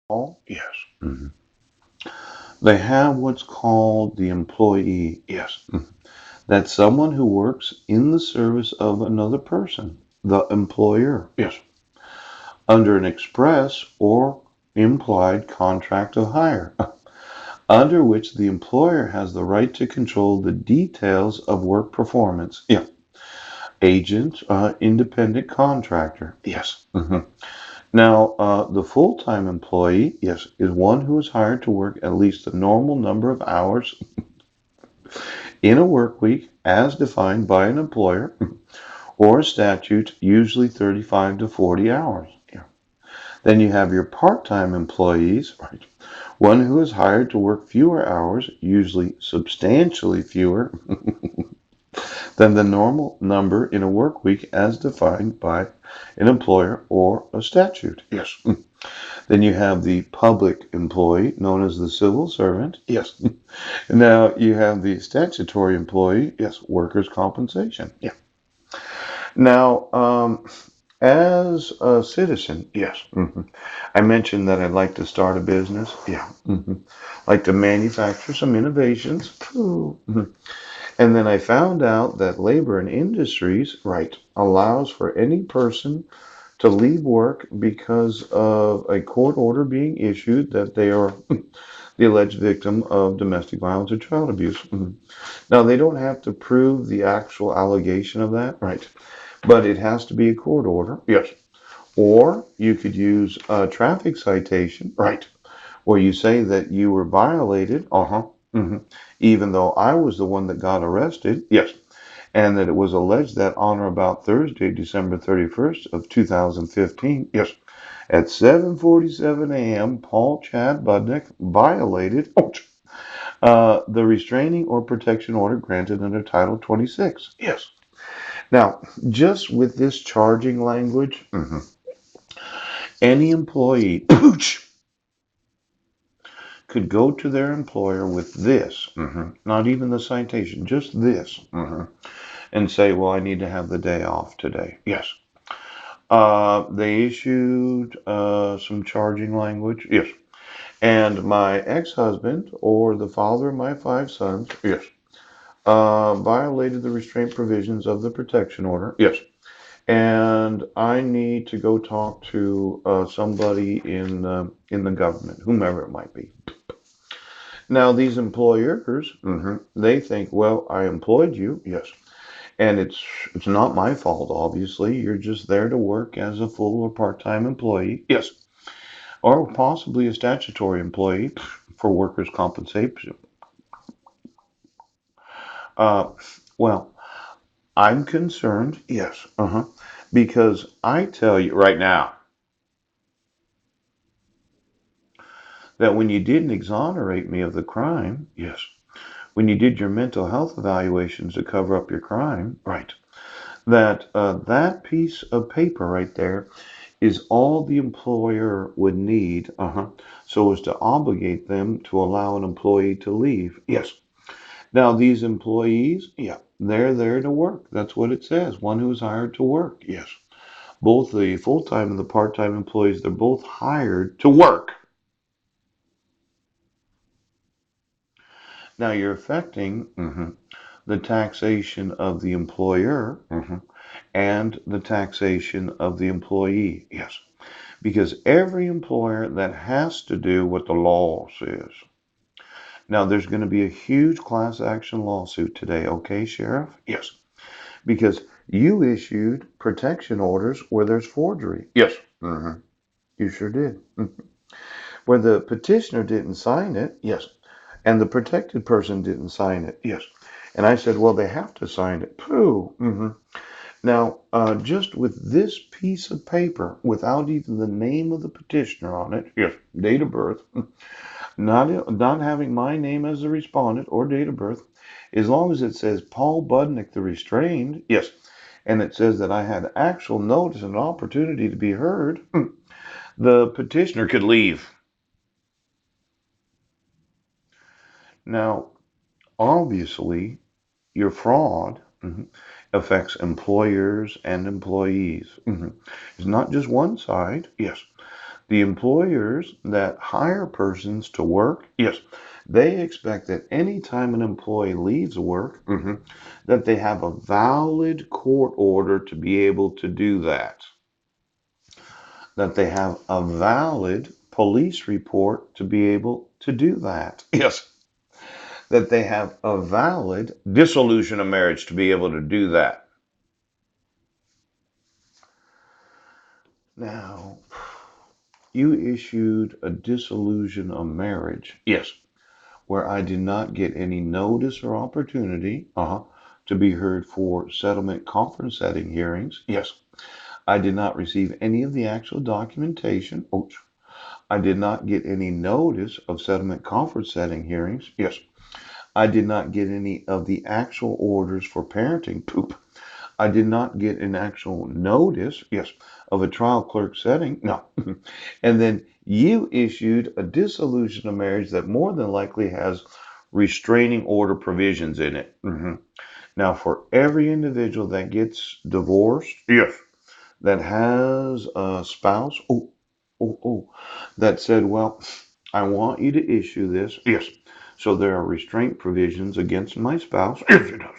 all? Yes. Mhm. They have what's called the employee. Yes. Mhm. That's someone who works in the service of another person, the employer. Yes. Under an express or implied contract of hire, under which the employer has the right to control the details of work performance. Yeah. Agent, independent contractor. Yes. Mhm. Now, the full-time employee, yes, is one who is hired to work at least the normal number of hours in a work week as defined by an employer or a statute, usually 35 to 40 hours. Yeah. Then you have your part-time employees, right? One who is hired to work fewer hours, usually substantially fewer than the normal number in a work week as defined by an employer or a statute. Yes. Then you have the public employee, known as the civil servant. Yes. Now you have the statutory employee. Yes, workers' compensation. Yeah. Now, as a citizen, yes. I mentioned that I'd like to start a business. Yeah. Like to manufacture some innovations. And then I found out that labor and industries, right, allows for any person to leave work because of a court order being issued that they are the alleged victim of domestic violence or child abuse. Now, they don't have to prove the actual allegation of that, right? But it has to be a court order. Yes. Or you could use a traffic citation, right? Where you say that you were violated, hmm even though I was the one that got arrested, yes, and that it was alleged that on or about Thursday, December 31st of 2015, yes, at 7:47 a.m., Paul Chad Budnick violated the restraining or protection order granted under Title 26. Yes. Now, just with this charging language, any employee could go to their employer with this, not even the citation, just this, and say, well, I need to have the day off today. Yes. They issued some charging language. Yes. And my ex-husband, or the father of my five sons, yes, violated the restraint provisions of the protection order. Yes. And I need to go talk to somebody in the government, whomever it might be. Now, these employers, they think, well, I employed you, yes, and it's not my fault. Obviously, you're just there to work as a full or part-time employee, yes, or possibly a statutory employee for workers' compensation. Uh, well, I'm concerned, yes, because I tell you right now that when you didn't exonerate me of the crime, yes, when you did your mental health evaluations to cover up your crime, right, that that piece of paper right there is all the employer would need, so as to obligate them to allow an employee to leave. Yes. Now these employees, yeah, they're there to work. That's what it says. One who is hired to work. Yes. Both the full-time and the part-time employees, they're both hired to work. Now you're affecting the taxation of the employer and the taxation of the employee. Yes. Because every employer that has to do what the law says. Now, there's going to be a huge class action lawsuit today, okay, Sheriff? Yes. Because you issued protection orders where there's forgery. Yes. You sure did. Where the petitioner didn't sign it. Yes. And the protected person didn't sign it. Yes. And I said, well, they have to sign it. Pooh. Now, just with this piece of paper, without even the name of the petitioner on it, yes, date of birth, not having my name as the respondent or date of birth, as long as it says Paul Budnick, the restrained, yes, and it says that I had actual notice and opportunity to be heard, the petitioner could leave. Now, obviously, your fraud affects employers and employees. It's not just one side. Yes. The employers that hire persons to work, yes, they expect that any time an employee leaves work, that they have a valid court order to be able to do that. That they have a valid police report to be able to do that. Yes. That they have a valid dissolution of marriage to be able to do that. Now, you issued a dissolution of marriage. Yes. Where I did not get any notice or opportunity to be heard for settlement conference setting hearings. Yes. I did not receive any of the actual documentation. Oops. I did not get any notice of settlement conference setting hearings. Yes. I did not get any of the actual orders for parenting. Poop. I did not get an actual notice, yes, of a trial clerk setting. No. And then you issued a dissolution of marriage that more than likely has restraining order provisions in it. Now, for every individual that gets divorced, yes, that has a spouse, that said, well, I want you to issue this, yes. So there are restraint provisions against my spouse. Yes, it does.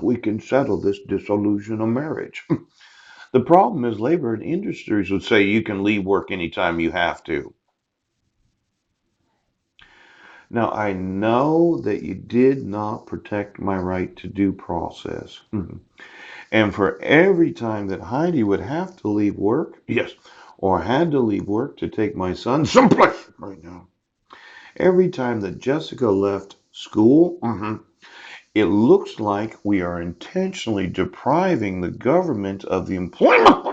We can settle this dissolution of marriage. The problem is labor and industries would say you can leave work anytime you have to. Now, I know that you did not protect my right to due process. And for every time that Heidi would have to leave work, yes, or had to leave work to take my son someplace right now, every time that Jessica left school, it looks like we are intentionally depriving the government of the employment